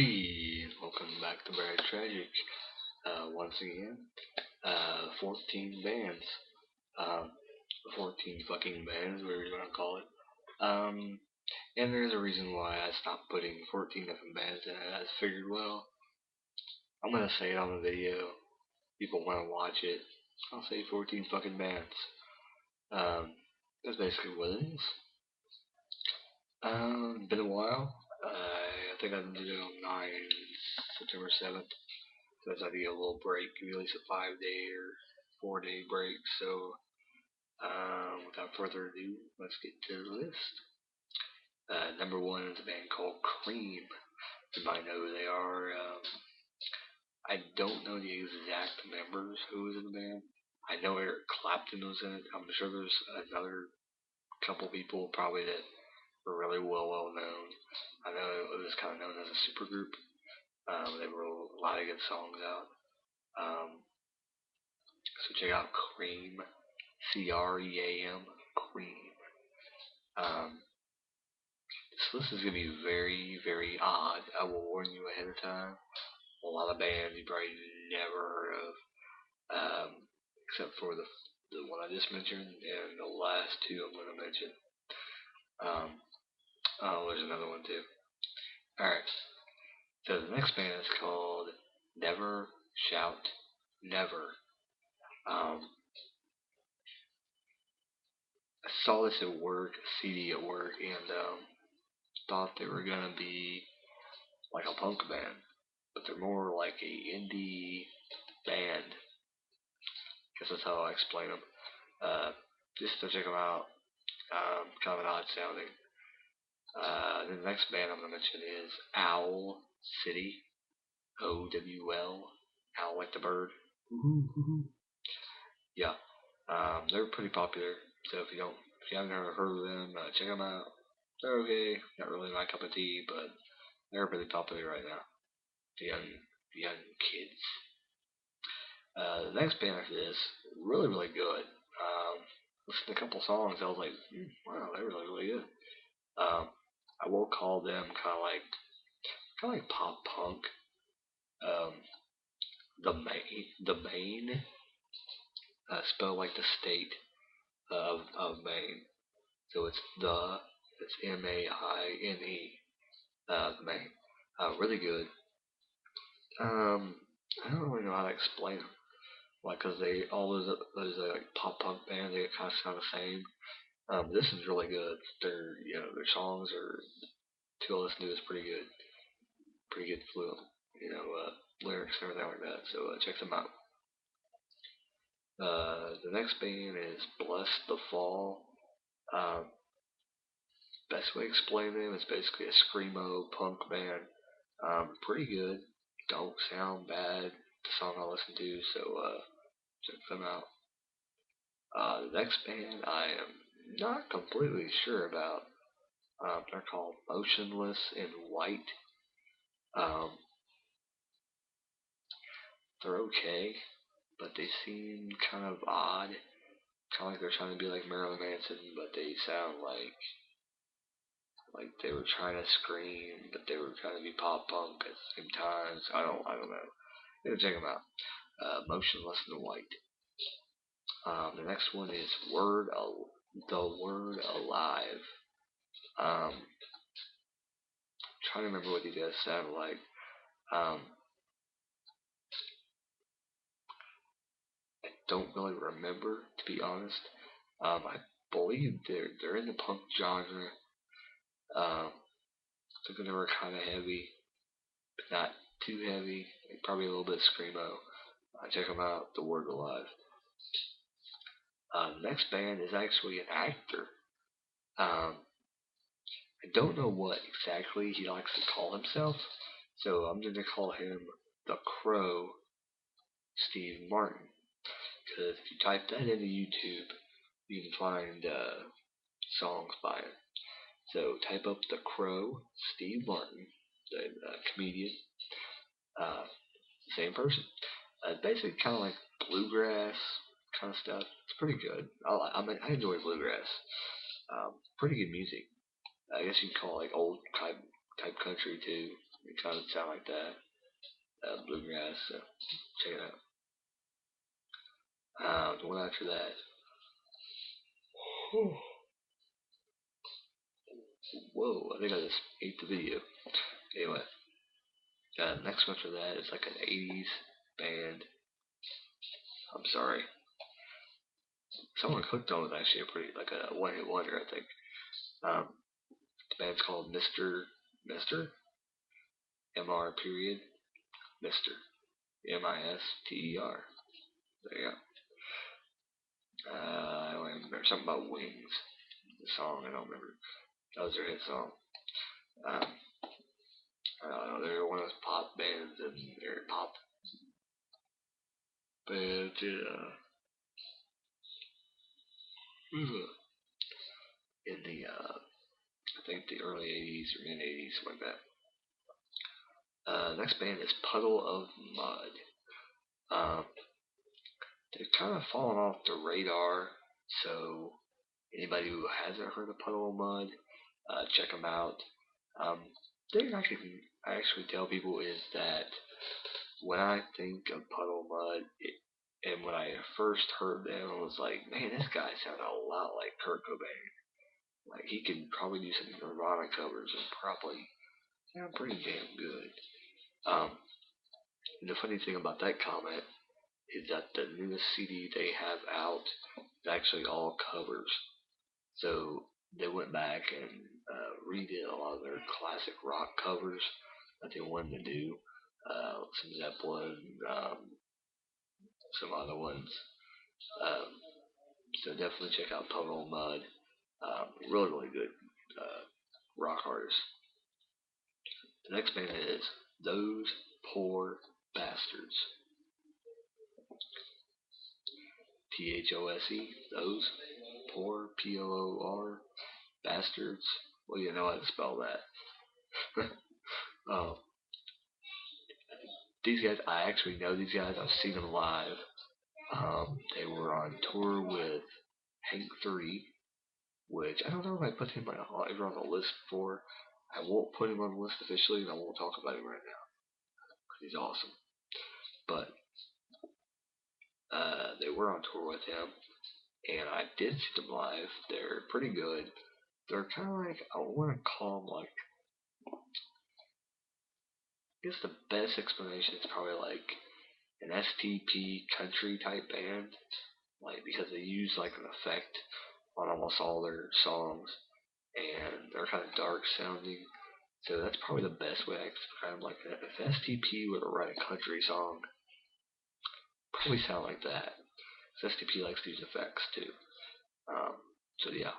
Hey, welcome back to Tragick. Once again, 14 bands. Um, 14 fucking bands, whatever you want to call it. Um, and there's a reason why I stopped putting 14 different bands in it. I figured, well, I'm gonna say it on the video. People want to watch it. I'll say 14 fucking bands. Um, that's basically what it is. Been a while. I think I did it on September 7th. So I decided to get a little break, at least a 5 day or 4 day break. So without further ado, let's get to the list. Number one is a band called Cream. You might know who they are. I don't know the exact members who was in the band. I know Eric Clapton was in it. I'm sure there's another couple people probably that were really well known. I know it was kind of known as a supergroup. They wrote a lot of good songs out. So check out Cream, Cream, Cream. Um, this list is gonna be very odd. I will warn you ahead of time. A lot of bands you probably never heard of, except for the one I just mentioned and the last two I'm gonna mention. Um, oh, there's another one too. All right. So the next band is called Never Shout Never. Um, I saw this at work, a CD at work, and thought they were gonna be like a punk band, but they're more like a indie band. Guess that's how I explain them. Just to check them out. Kind of an odd sounding. The next band I'm gonna mention is Owl City. OWL. Owl like the bird. Yeah. They're pretty popular. So if you haven't ever heard of them, check them out. They're okay. Not really my cup of tea, but they're pretty popular right now. The young kids. The next band after this, really good. Listened to a couple songs, I was like, wow, they're really good. Um, I will call them kind of like pop punk. Um, the Maine, spelled like the state of Maine. So it's Maine, Maine. Really good. Um, I don't really know how to explain them. Like, cause they all those like pop punk bands, they kind of sound the same. This is really good. Their songs are to listen to is pretty good fluent, lyrics and everything like that. So check them out. The next band is Blessthefall. Um, Best way to explain them is basically a screamo punk band. Pretty good. Don't sound bad. The song I listen to, so check them out. The next band I am not completely sure about. They're called Motionless in White. Um, they're okay, but they seem kind of odd. Kind of like they're trying to be like Marilyn Manson, but they sound like they were trying to scream, but they were trying to be pop punk at the same time. So I don't know. You check them out. Motionless in White. The next one is The Word Alive. Trying to remember what these guys sound like. Um, I don't really remember, to be honest. I believe they're in the punk genre. I think they were kind of heavy, but not too heavy. Like probably a little bit screamo. Check them out. The Word Alive. Next band is actually an actor. Um, I don't know what exactly he likes to call himself, so I'm going to call him the Crow Steve Martin. Because if you type that into YouTube, you can find songs by him. So type up the Crow Steve Martin, the comedian, uh, same person. Basically, kind of like bluegrass kind of stuff. It's pretty good. I enjoy bluegrass. Pretty good music. I guess you can call it like old type country too. It kind of sound like that. Bluegrass, so check it out. The one after that. Whoa, I think I just ate the video. Anyway, next one after that is like an 80s band. I'm sorry. Someone clicked on it actually like a one-hit wonder, I think. The band's called Mister? M-R period, Mister. M-I-S-T-E-R. There you go. I don't remember something about wings. The song, I don't remember. That was their hit song. I don't know, they're one of those pop bands, and they're pop bands in the, I think the early 80s or mid 80s, like that. Next band is Puddle of Mudd. They've kind of fallen off the radar, so anybody who hasn't heard of Puddle of Mudd, check them out. The thing I can actually tell people is that when I think of Puddle of Mudd, and when I first heard them, I was like, man, this guy sounded a lot like Kurt Cobain. Like, he could probably do some Nirvana covers and probably sound pretty damn good. And the funny thing about that comment is that the newest CD they have out is actually all covers. So they went back and redid a lot of their classic rock covers that they wanted to do. Some Zepplin, some other ones. So definitely check out Puddle of Mudd. Really, really good rock artist. The next band is Those Poor Bastards. P-H-O-S-E. Those Poor, P-O-O-R, Bastards. Well, you know how to spell that. These guys, I actually know these guys. I've seen them live. They were on tour with Hank 3, which I don't know if I put him ever on the list before. I won't put him on the list officially, and I won't talk about him right now, because he's awesome. But they were on tour with him, and I did see them live. They're pretty good. They're kind of like, I want to call them like, I guess the best explanation is probably like an STP country type band, like, because they use like an effect on almost all their songs, and they're kind of dark sounding. So that's probably the best way I can describe them. Like, if STP were to write a country song, probably sound like that. Because STP likes to use effects too. So yeah.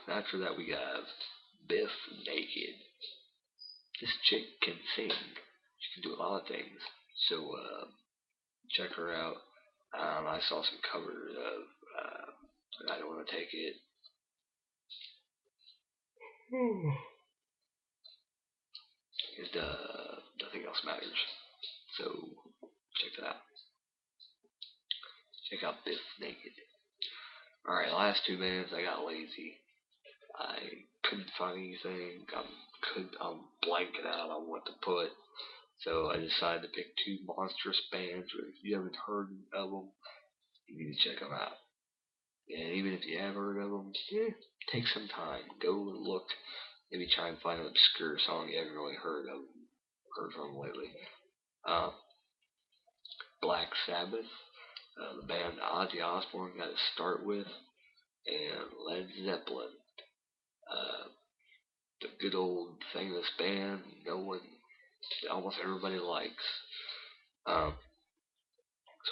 After that we have Bif Naked. This chick can sing. She can do a lot of things. So check her out. I saw some covers of I Don't Want to Take It. And Nothing Else Matters. So check that out. Check out Bif Naked. Alright, last two bands, I got lazy. I couldn't find anything. I'm blanking out on what to put. So I decided to pick two monstrous bands. If you haven't heard of them, you need to check them out. And even if you have heard of them, take some time. Go and look. Maybe try and find an obscure song you haven't really heard from lately. Black Sabbath, the band Ozzy Osbourne got to start with, and Led Zepplin. The good old famous band almost everybody likes. So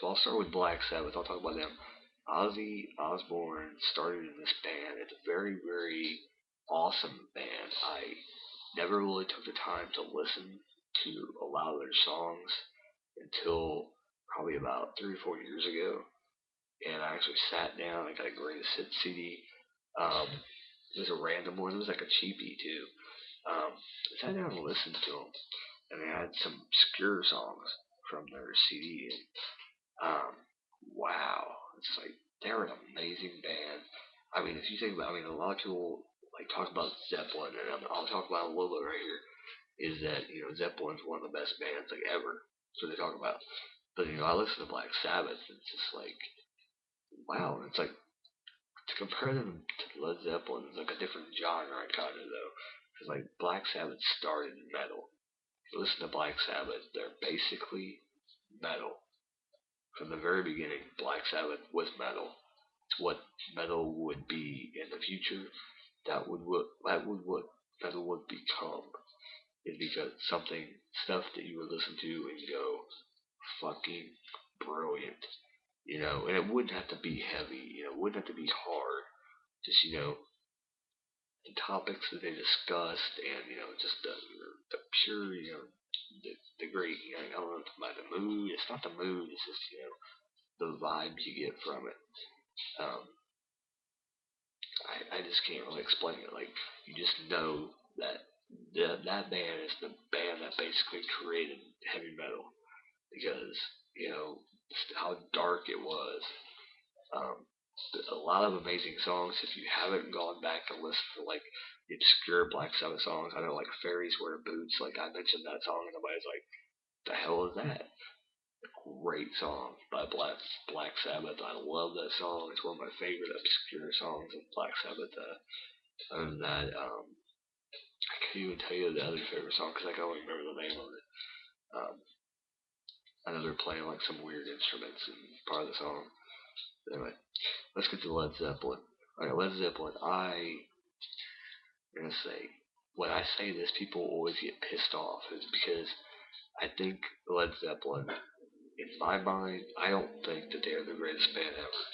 I'll start with Black Sabbath. I'll talk about them. Ozzy Osbourne started in this band. It's a very, very awesome band. I never really took the time to listen to a lot of their songs until probably about 3 or 4 years ago. And I actually sat down. I got a greatest hits CD. It was a random one. It was like a cheapie too. I sat down and listened to them, and they had some obscure songs from their CD. And wow, it's like they're an amazing band. I mean, if you think about, a lot of people like talk about Zepplin, and I'll talk about it a little bit right here. is that, Zeppelin's one of the best bands like ever. That's what they talk about. But I listen to Black Sabbath, and it's just like, wow. It's like to compare them to Led Zeppelin is like a different genre, kind of though, because like Black Sabbath started in metal. If you listen to Black Sabbath, they're basically metal from the very beginning. Black Sabbath was metal. It's what metal would be in the future. That would what metal would become. Is because stuff that you would listen to and go, fucking brilliant. And it wouldn't have to be heavy, it wouldn't have to be hard. Just, the topics that they discussed and, just the pure, the great, I don't know, by the mood. It's not the mood, it's just, the vibes you get from it. Um, I just can't really explain it. Like, you just know that that band is the band that basically created heavy metal because, how dark it was. Um, a lot of amazing songs. If you haven't gone back and listened to like the obscure Black Sabbath songs, I know like Fairies Wear Boots. Like I mentioned that song, and nobody's like, "The hell is that?" Great song by Black Sabbath. I love that song. It's one of my favorite obscure songs of Black Sabbath. Other than that, I can't even tell you the other favorite song because I can only remember the name of it. Um, I know they're playing like some weird instruments in part of the song. But anyway, let's get to Led Zeppelin. Alright, Led Zeppelin. I'm gonna say, when I say this, people always get pissed off. Is because I think Led Zeppelin, in my mind, I don't think that they're the greatest band ever.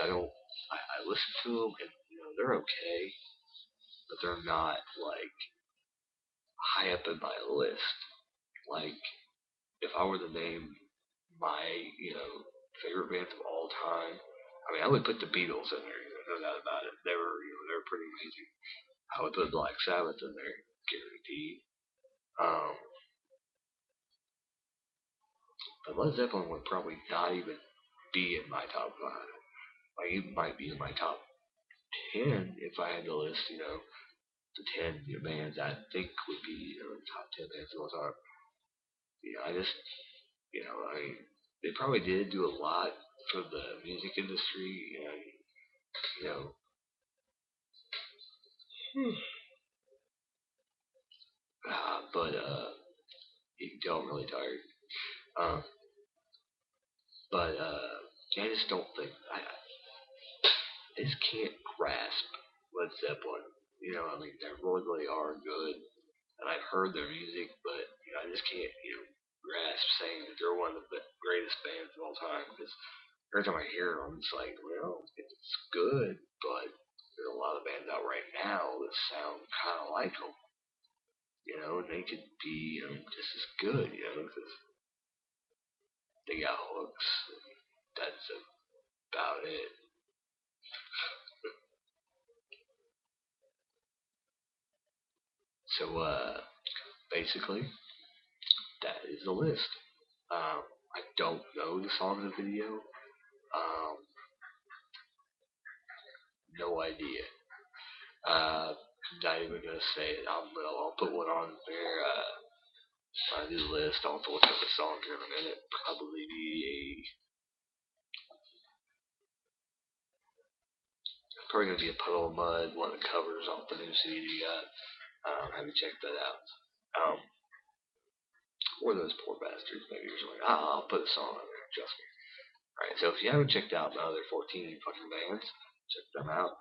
I don't. I listen to them and they're okay, but they're not like high up in my list. Like if I were to name my favorite bands of all time, I mean I would put the Beatles in there. No doubt about it. They were pretty amazing. I would put Black Sabbath in there, guaranteed. Um, but Led Zeppelin would probably not even be in my top five. Like it might be in my top 10 if I had to list, the 10 bands I think would be the top 10 bands of all time. I just, I mean, they probably did do a lot for the music industry, and you know, but you can tell I'm really tired. Um, but I just don't think I just can't grasp Led Zeppelin. I mean, they really are good, and I've heard their music, but I just can't, grasp saying that they're one of the greatest bands of all time. Because every time I hear them, it's like, well, it's good, but there's a lot of bands out right now that sound kind of like them. And they could be, just as good, because they got hooks. That's about it. So, basically, that is the list. I don't know the song of the video. Um, no idea. Not even gonna say it. I'll put one on there. When I do the list, I'll have to look up the song here in a minute. Probably gonna be a Puddle of Mudd, one of the covers off the new CD you got. Have you checked that out? Um, or those poor bastards. Maybe you're just like, I'll put a song on there. Trust me. Alright, so if you haven't checked out my other 14 fucking bands, check them out.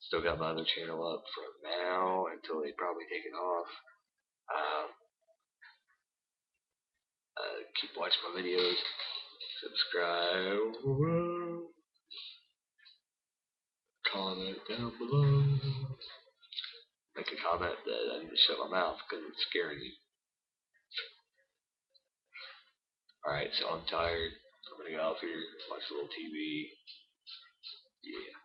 Still got my other channel up from now until they probably take it off. Um, keep watching my videos. Subscribe. Comment down below. Make a comment that I need to shut my mouth because it's scaring you. Alright, so I'm tired. I'm gonna get off here, watch a little TV. Yeah.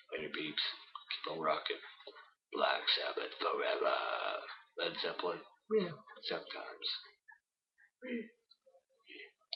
Later, peeps. Keep on rocking. Black Sabbath forever. Led Zeppelin. Yeah. Sometimes.